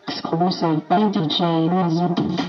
Exclusive by DJ Music.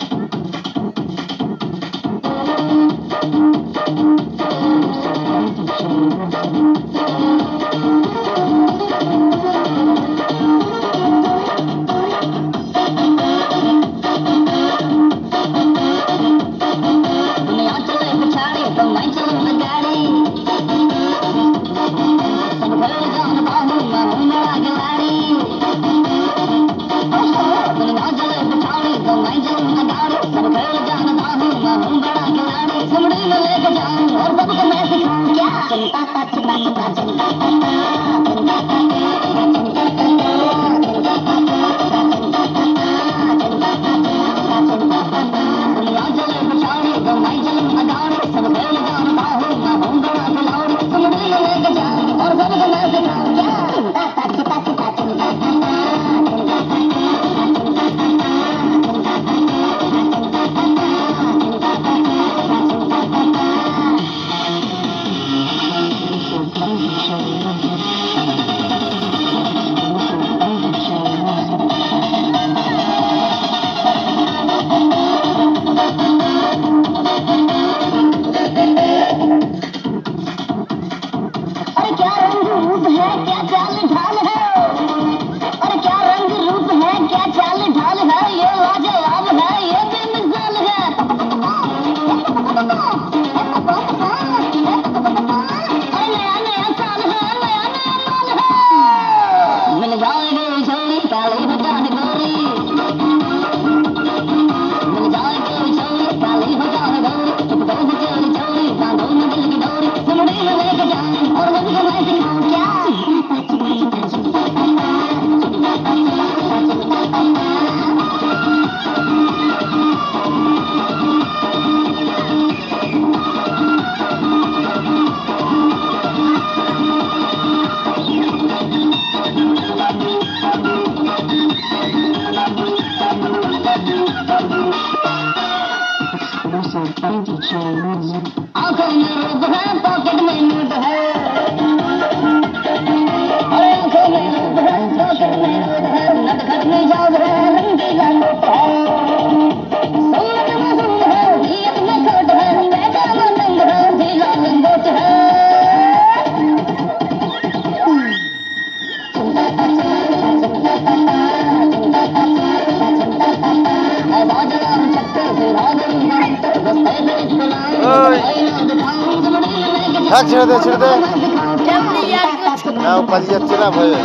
থাক ছেড়ে দে না ও পালিয়ে যাচ্ছে না ভয়ে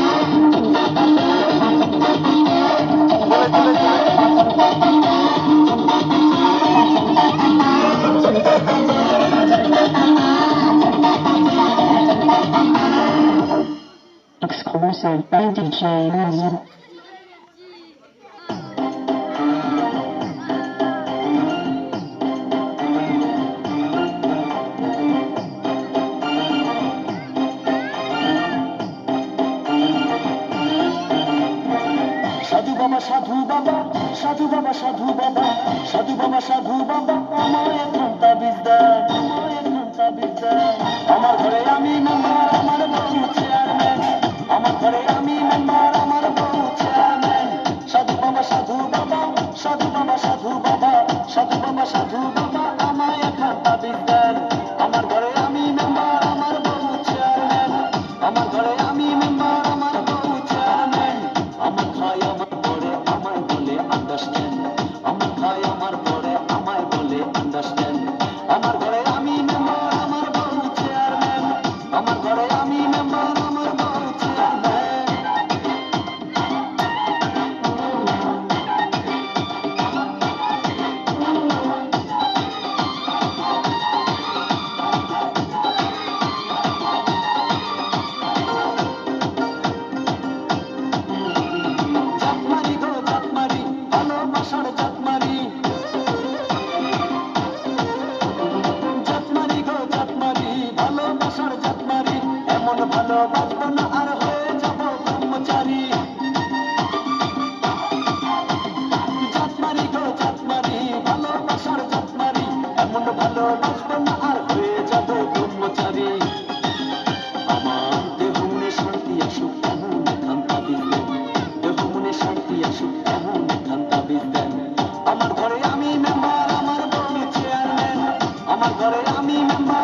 Exclusive by DJ Music. সাধু বাবা সাধু বাবা সাধু বাবা সাধু বাবা সাধু বাবা সাধু বাবা আমায় ঘন্টা বিদ্যায় আমার ঘরে আমি মেম্বার আমার বউ চেয়ারম্যান আমার ঘরে আমি মেম্বার আমার বউ চেয়ারম্যান সাধু বাবা সাধু বাবা সাধু বাবা সাধু বাবা সাধু বাবা সাধু বাবা আমায় ঘন্টা বিদ্যায় আমার ঘরে আমি মেম্বার আমার বউ চেয়ারম্যান আমার ঘরে আমি মেম্বার আমার বউ চেয়ারম্যান আমার খাই আমার পরে আমায় বলে আন্ডারস্ট্যান্ড আমার খাই আমার পরে আমায় বলে আন্ডারস্ট্যান্ড আমার ঘরে আমি মেম্বার আমার বউ চেয়ারম্যান আমার ঘরে আমি মেম্বার আমার বউ চেয়ারম্যান জাতমারি গো জাতমারি ভালোবাসার জাতমারি জাতমারি গো জাতমারি ভালোবাসার জাতমারি এমন ভালোবাসবো না আর হয়ে যাব ব্রহ্মচারী জাতমারি গো জাতমারি ভালোবাসার জাতমারি এমন ভালোবাসবো না আর হয়ে যাব ব্রহ্মচারী আসুক এমন ধান তাবিজ দেন। আমার ঘরে আমি মেম্বার, আমার বউ চেয়ারম্যান। আমার ঘরে আমি মেম্বার,